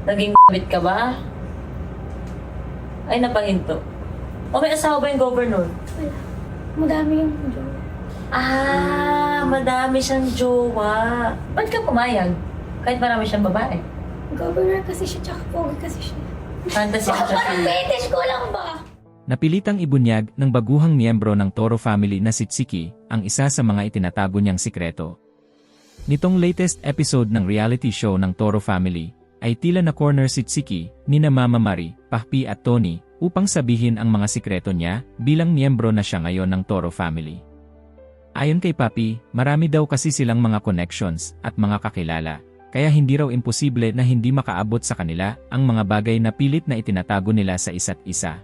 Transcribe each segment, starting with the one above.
Naging bit ka ba? Ay, napahinto. O may asawa ba yung governor? Wala. Madami yung jowa. Madami siyang jowa. Ba't ka pumayag? Kahit marami siyang babae. Governor kasi siya, tsaka pogi kasi siya. Fantasy ka siya. Parang fetish ko lang ba? Napilitang ibunyag ng baguhang miyembro ng Toro family na si Tsiki ang isa sa mga itinatago niyang sikreto. Nitong latest episode ng reality show ng Toro family, ay tila na corner si Tsiki, nina Mama Mari, Pahpi at Tony, upang sabihin ang mga sikreto niya bilang miyembro na siya ngayon ng Toro family. Ayon kay Papi, marami daw kasi silang mga connections at mga kakilala, kaya hindi raw imposible na hindi makaabot sa kanila ang mga bagay na pilit na itinatago nila sa isa't isa.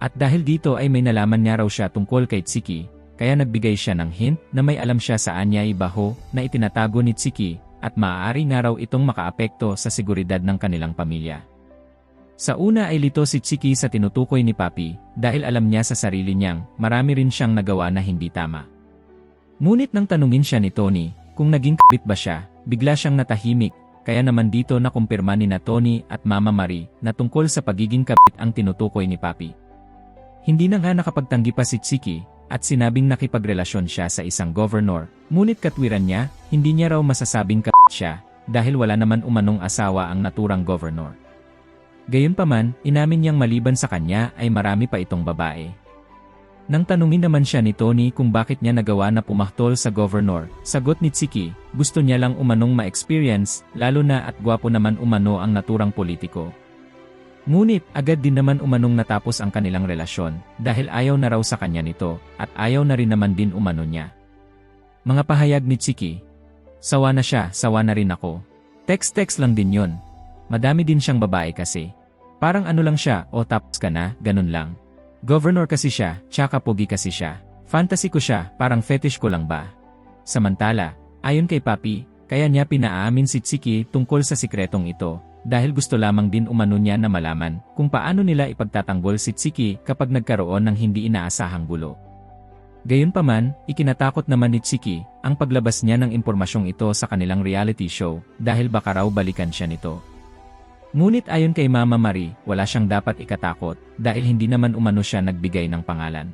At dahil dito ay may nalaman niya raw siya tungkol kay Tsiki, kaya nagbigay siya ng hint na may alam siya sa Anyay Baho na itinatago ni Tsiki at maaari nga raw itong makaapekto sa seguridad ng kanilang pamilya. Sa una ay lito si Tsiki sa tinutukoy ni Papi dahil alam niya sa sarili niyang marami rin siyang nagawa na hindi tama. Ngunit nang tanungin siya ni Tony kung naging kabit ba siya, bigla siyang natahimik, kaya naman dito nakumpirma ni na Tony at Mama Mari na tungkol sa pagiging kabit ang tinutukoy ni Papi. Hindi na nga nakapagtanggi pa si Tsiki at sinabing nakipagrelasyon siya sa isang governor, ngunit katwiran niya, hindi niya raw masasabing kabit siya dahil wala naman umanong asawa ang naturang governor. Gayunpaman, inamin niyang maliban sa kanya ay marami pa itong babae. Nang tanungin naman siya ni Tony kung bakit niya nagawa na pumahtol sa governor, sagot ni Tsiki, gusto niya lang umanong ma-experience, lalo na at gwapo naman umano ang naturang politiko. Ngunit, agad din naman umanong natapos ang kanilang relasyon, dahil ayaw na raw sa kanya nito, at ayaw na rin naman din umano niya. Mga pahayag ni Tsiki, sawa na siya, sawa na rin ako. Text-text lang din yon. Madami din siyang babae kasi. Parang ano lang siya, o tapos ka na, ganun lang. Governor kasi siya, tsaka pogi kasi siya. Fantasy ko siya, parang fetish ko lang ba? Samantala, ayon kay Papi, kaya niya pinaamin si Tsiki tungkol sa sikretong ito, dahil gusto lamang din umano niya na malaman kung paano nila ipagtatanggol si Tsiki kapag nagkaroon ng hindi inaasahang gulo. Gayunpaman, ikinatakot naman ni Tsiki ang paglabas niya ng impormasyong ito sa kanilang reality show dahil baka raw balikan siya nito. Ngunit ayon kay Mama Mari, wala siyang dapat ikatakot dahil hindi naman umano siya nagbigay ng pangalan.